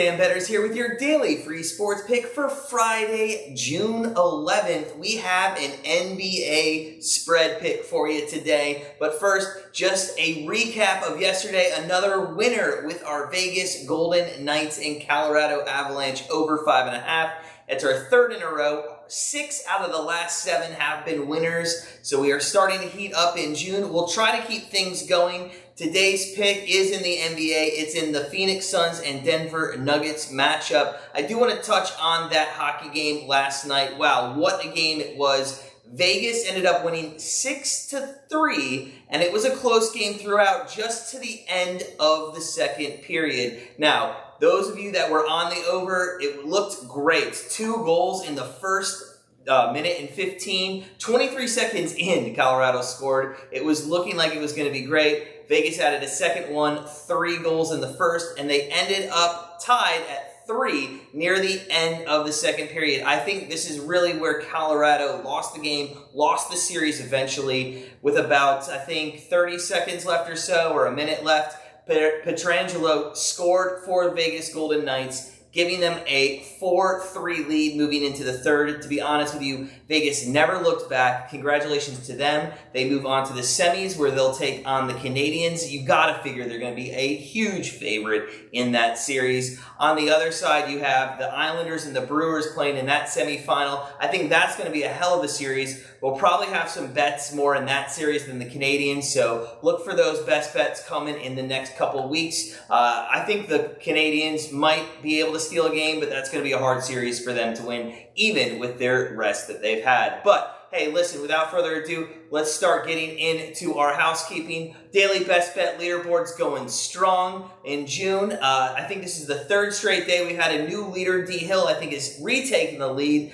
Grandstand Bettors here with your daily free sports pick for Friday, June 11th. We have an NBA spread pick for you today. But first, just a recap of yesterday. Another winner with our Vegas Golden Knights and Colorado Avalanche over 5.5. It's our third in a row. 6 out of the last 7 have been winners, so we are starting to heat up in June. We'll try to keep things going. Today's pick is in the NBA. It's in the Phoenix Suns and Denver Nuggets matchup. I do want to touch on that hockey game last night. Wow, what a game it was. Vegas ended up winning 6-3, and it was a close game throughout just to the end of the second period. Now, those of you that were on the over, it looked great. 2 goals in the first minute and 15. 23 seconds in, Colorado scored. It was looking like it was going to be great. Vegas added a second one, 3 goals in the first, and they ended up tied at 3 near the end of the second period. I think this is really where Colorado lost the game, lost the series eventually with about, I think, 30 seconds left or so, or a minute left. Pietrangelo scored for the Vegas Golden Knights, giving them a 4-3 lead moving into the third. To be honest with you, Vegas never looked back. Congratulations to them. They move on to the semis where they'll take on the Canadiens. You got to figure they're going to be a huge favorite in that series. On the other side, you have the Islanders and the Brewers playing in that semifinal. I think that's going to be a hell of a series. We'll probably have some bets more in that series than the Canadiens, so look for those best bets coming in the next couple weeks. I think the Canadiens might be able to steal a game, but that's going to be a hard series for them to win, even with their rest that they've had. But hey, listen, without further ado, let's start getting into our housekeeping. Daily best bet leaderboard's going strong in June. I think this is the 3rd straight day we've had a new leader. D. Hill, I think, is retaking the lead.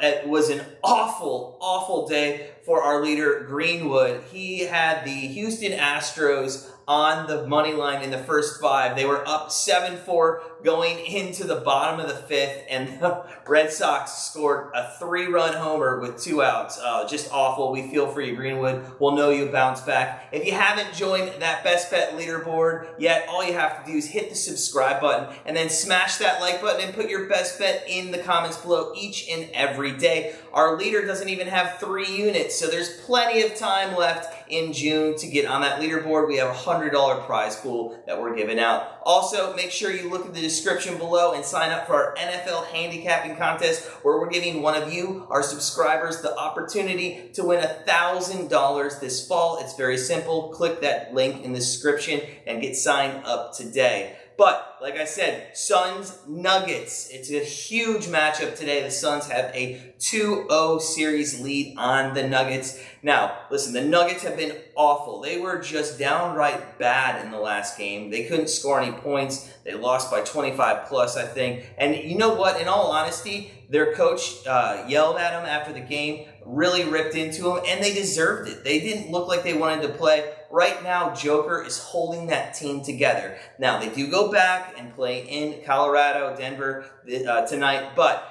It was an awful day for our leader, Greenwood. He had the Houston Astros on the money line in the first 5. They were up 7-4 going into the bottom of the 5th, and the Red Sox scored a 3-run homer with 2 outs. Just awful. We feel for you, Greenwood. We'll know you bounce back. If you haven't joined that Best Bet leaderboard yet, all you have to do is hit the subscribe button and then smash that like button and put your best bet in the comments below each and every day. Our leader doesn't even have 3 units, so there's plenty of time left in June to get on that leaderboard. We have a $100 prize pool that we're giving out. Also, make sure you look at the description below and sign up for our NFL handicapping contest, where we're giving one of you, our subscribers, the opportunity to win $1,000 this fall. It's very simple. Click that link in the description and get signed up today. But, like I said, Suns-Nuggets. It's a huge matchup today. The Suns have a 2-0 series lead on the Nuggets. Now, listen, the Nuggets have been awful. They were just downright bad in the last game. They couldn't score any points. They lost by 25 plus, I think. And you know what? In all honesty, their coach yelled at them after the game, really ripped into them, and they deserved it. They didn't look like they wanted to play. Right now, Joker is holding that team together. Now, they do go back and play in Colorado, Denver tonight, but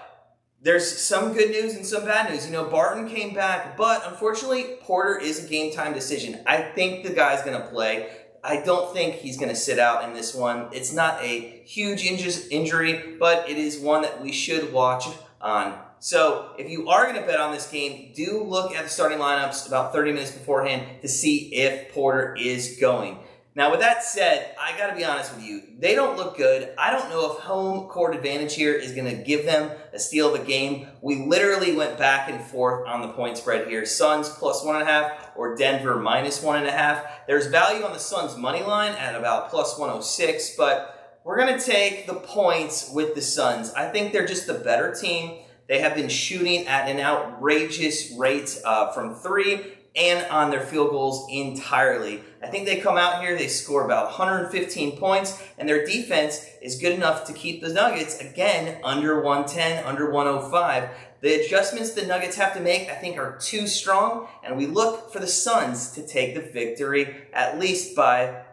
there's some good news and some bad news. You know, Barton came back, but unfortunately, Porter is a game-time decision. I think the guy's going to play. I don't think he's going to sit out in this one. It's not a huge injury, but it is one that we should watch on. So if you are going to bet on this game, do look at the starting lineups about 30 minutes beforehand to see if Porter is going. Now, with that said, I got to be honest with you. They don't look good. I don't know if home court advantage here is going to give them a steal of the game. We literally went back and forth on the point spread here. Suns plus 1.5 or Denver minus 1.5. There's value on the Suns money line at about plus 106, but we're going to take the points with the Suns. I think they're just the better team. They have been shooting at an outrageous rate from 3 and on their field goals entirely. I think they come out here, they score about 115 points, and their defense is good enough to keep the Nuggets, again, under 110, under 105. The adjustments the Nuggets have to make, I think, are too strong, and we look for the Suns to take the victory, at least by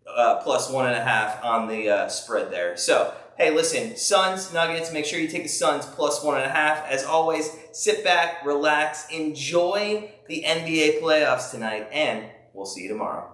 plus 1.5 on the spread there. So, hey, listen, Suns, Nuggets, make sure you take the Suns plus 1.5. As always, sit back, relax, enjoy the NBA playoffs tonight, and we'll see you tomorrow.